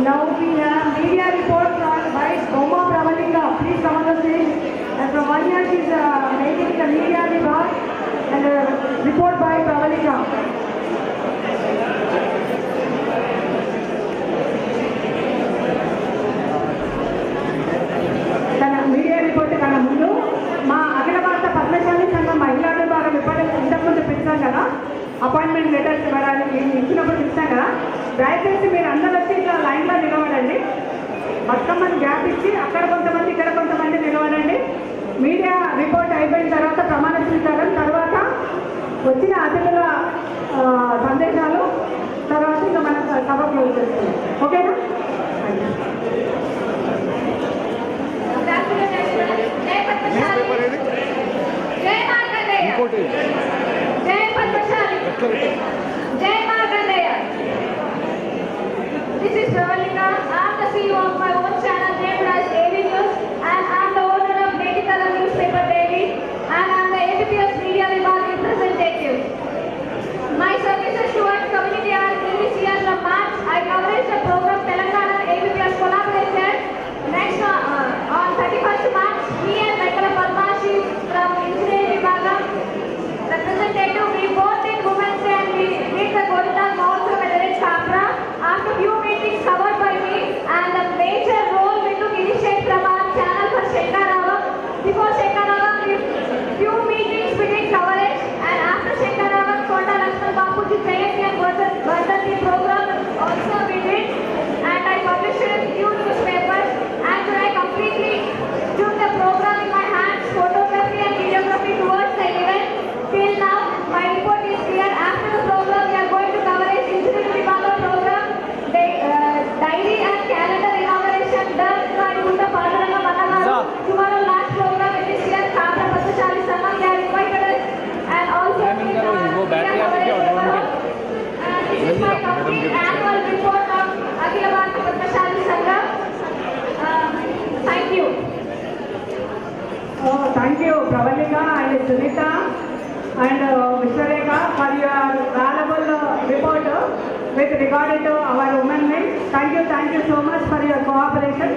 Now we have media report by Goma Pravalika. Please come on the stage. And from 1 year she is making the media report and report by Pravalika. Media report కన్నా ముందు మా అఖిల భారత పద్మశాలి సంఘం మహిళా విభాగం ఇంతకుముందు పిలిచాం కదా, appointment letters ఇవ్వడానికి ఇచ్చినప్పుడు పిలిచాం కదా, దయచేసి మీరు అందరూ వచ్చి ఇట్లా లైన్లో నిలబడండి. బతుకమ్మని గ్యాప్ ఇచ్చి అక్కడ కొంతమంది ఇక్కడ కొంతమంది నిలబడండి. మీడియా రిపోర్ట్ అయిపోయిన తర్వాత ప్రమాణ స్వీకారం, తర్వాత వచ్చిన అతిథుల సందేశాలు, తర్వాత ఇంకా మనం సభ క్లోజ్ చేస్తున్నాం. ఓకేనా? जय पद्मशाली, जय Markandeya. This is Pravalika. I am the CEO of my own channel named as AV News, and I am the owner of Nekitala newspaper daily, and I am the ABPS media Vibhag representative. My services towards community are in this year from March. I coverage the program Telangana ABPS collaboration. Next on 31st March, me and Mekala Padmashi from Engineering Vibhagam representative, we both did Women's Day and we did the Golden Mahotsav at the Chapra. After few meetings covered by me, and the major role we took initiate from our channel for Shankarava. Before Shankarava, few meetings we did coverage, and after Shankarava, Konda Lakshman Bapuji Jayanti and Vardhati program also we did, and I published in few newspapers, and I completely took the program in my hands, photography and videography towards the event. Till now, my report is clear. After the program, we are going to cover a Engineering Vibhagam program, diary and calendar inauguration done by Gunda Padaranga Managaru. Tomorrow, last program in this year, Chapra Padmashali Sangam, they are invited us, and also we are and this is my complete annual report of Akhila Bharata Padmashali Sangam. Thank you. Oh, thank you, Pravalika and Sunita and Mr. Rekha for your valuable report with regard to our women. Thank you so much for your cooperation.